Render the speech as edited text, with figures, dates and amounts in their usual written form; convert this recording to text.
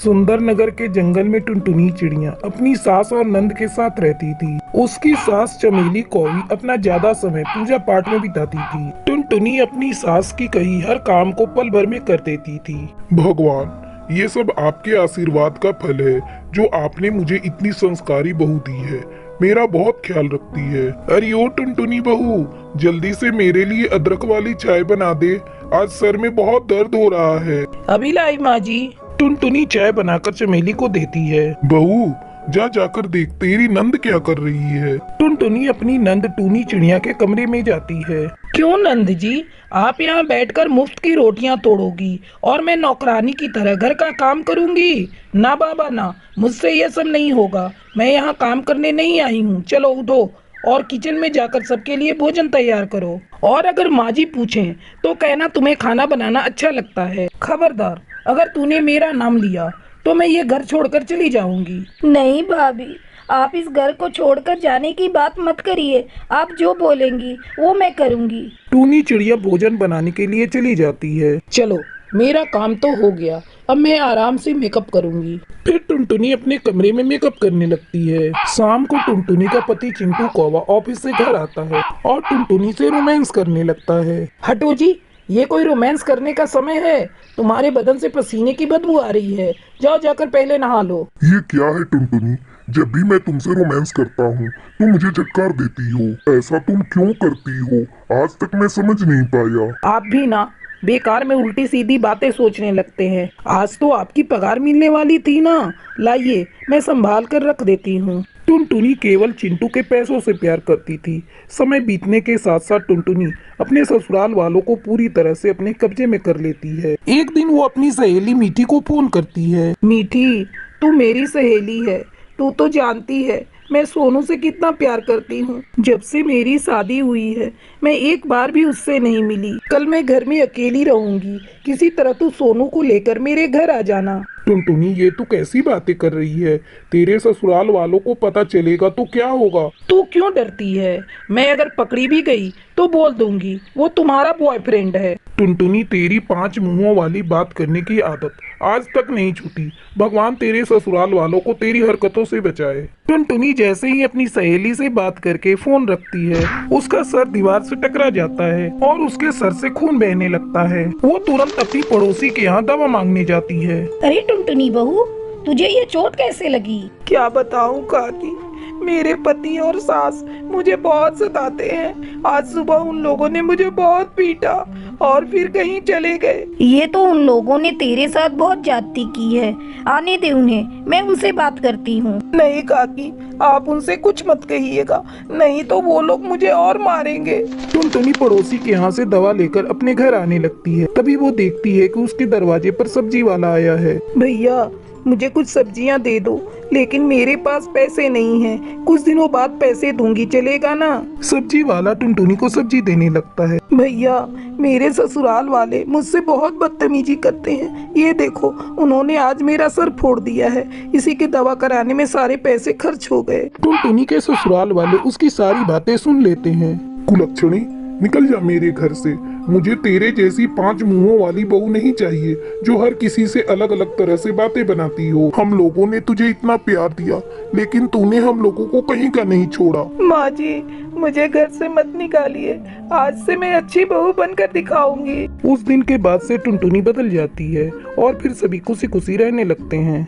सुंदर नगर के जंगल में टुनटुनी चिड़िया अपनी सास और नंद के साथ रहती थी। उसकी सास चमेली कौवी अपना ज्यादा समय पूजा पाठ में बिताती थी। टुनटुनी अपनी सास की कही हर काम को पल भर में कर देती थी। भगवान, ये सब आपके आशीर्वाद का फल है जो आपने मुझे इतनी संस्कारी बहू दी है। मेरा बहुत ख्याल रखती है। अरे ओ टुनटुनी बहू, जल्दी से मेरे लिए अदरक वाली चाय बना दे। आज सर में बहुत दर्द हो रहा है। अभी लाई माँ जी। टुनटुनी चाय बनाकर चमेली को देती है। बहू, जाकर देख तेरी नंद क्या कर रही है। टुनटुनी अपनी नंद टूनी चिड़िया के कमरे में जाती है। क्यों नंद जी, आप यहाँ बैठकर मुफ्त की रोटियां तोड़ोगी और मैं नौकरानी की तरह घर का काम करूंगी? ना बाबा ना, मुझसे ये सब नहीं होगा। मैं यहाँ काम करने नहीं आई हूँ। चलो उठो और किचन में जाकर सबके लिए भोजन तैयार करो। और अगर माँ जी पूछें तो कहना तुम्हें खाना बनाना अच्छा लगता है। खबरदार, अगर तूने मेरा नाम लिया तो मैं ये घर छोड़कर चली जाऊंगी। नहीं भाभी, आप इस घर को छोड़कर जाने की बात मत करिए। आप जो बोलेंगी वो मैं करूंगी। टूनी चिड़िया भोजन बनाने के लिए चली जाती है। चलो, मेरा काम तो हो गया, अब मैं आराम से मेकअप करूंगी। फिर टुनटुनी अपने कमरे में मेकअप करने लगती है। शाम को टुनटुनी का पति चिंटू कौवा ऑफिस से घर आता है और टुनटुनी से रोमांस करने लगता है। हटो जी, ये कोई रोमांस करने का समय है? तुम्हारे बदन से पसीने की बदबू आ रही है। जाओ जाकर पहले नहा लो। ये क्या है टुनटुनी, जब भी मैं तुमसे रोमांस करता हूँ तुम मुझे झटकार देती हो। ऐसा तुम क्यों करती हो? आज तक मैं समझ नहीं पाया। आप भी ना बेकार में उल्टी सीधी बातें सोचने लगते हैं। आज तो आपकी पगार मिलने वाली थी ना। लाइए, मैं संभाल कर रख देती हूँ। टुनटुनी केवल चिंटू के पैसों से प्यार करती थी। समय बीतने के साथ साथ टुनटुनी अपने ससुराल वालों को पूरी तरह से अपने कब्जे में कर लेती है। एक दिन वो अपनी सहेली मीठी को फोन करती है। मीठी, तू मेरी सहेली है। तू तो जानती है मैं सोनू से कितना प्यार करती हूँ। जब से मेरी शादी हुई है मैं एक बार भी उससे नहीं मिली। कल मैं घर में अकेली रहूंगी। किसी तरह तू सोनू को लेकर मेरे घर आ जाना। टुनटुनी, ये तू कैसी बातें कर रही है? तेरे ससुराल वालों को पता चलेगा तो क्या होगा? तू क्यों डरती है? मैं अगर पकड़ी भी गई तो बोल दूंगी वो तुम्हारा बॉयफ्रेंड है। टुनटुनी, तेरी 5 मुंहों वाली बात करने की आदत आज तक नहीं छूटी। भगवान तेरे ससुराल वालों को तेरी हरकतों से बचाए। टुनटुनी जैसे ही अपनी सहेली से बात करके फोन रखती है, उसका सर दीवार से टकरा जाता है और उसके सर से खून बहने लगता है। वो तुरंत अपनी पड़ोसी के यहाँ दवा मांगने जाती है। अरे टुनटुनी बहू, तुझे ये चोट कैसे लगी? क्या बताऊं काकी, मेरे पति और सास मुझे बहुत सताते हैं। आज सुबह उन लोगों ने मुझे बहुत पीटा और फिर कहीं चले गए। ये तो उन लोगों ने तेरे साथ बहुत ज्यादती की है। आने दे उन्हें, मैं उनसे बात करती हूँ। नहीं काकी, आप उनसे कुछ मत कहिएगा, नहीं तो वो लोग मुझे और मारेंगे। टुनटुनी पड़ोसी के यहाँ से दवा लेकर अपने घर आने लगती है। तभी वो देखती है कि उसके दरवाजे पर सब्जी वाला आया है। भैया, मुझे कुछ सब्जियां दे दो, लेकिन मेरे पास पैसे नहीं हैं। कुछ दिनों बाद पैसे दूंगी, चलेगा ना? सब्जी वाला टुनटुनी को सब्जी देने लगता है। भैया, मेरे ससुराल वाले मुझसे बहुत बदतमीजी करते हैं। ये देखो, उन्होंने आज मेरा सर फोड़ दिया है। इसी की दवा कराने में सारे पैसे खर्च हो गए। टुनटुनी के ससुराल वाले उसकी सारी बातें सुन लेते हैं। कुलक्षणी, निकल जा मेरे घर से। मुझे तेरे जैसी 5 मुंहों वाली बहू नहीं चाहिए जो हर किसी से अलग अलग तरह से बातें बनाती हो। हम लोगों ने तुझे इतना प्यार दिया, लेकिन तूने हम लोगों को कहीं का नहीं छोड़ा। माँ जी, मुझे घर से मत निकालिए। आज से मैं अच्छी बहू बनकर दिखाऊंगी। उस दिन के बाद से टुनटुनी बदल जाती है और फिर सभी खुशी खुशी रहने लगते हैं।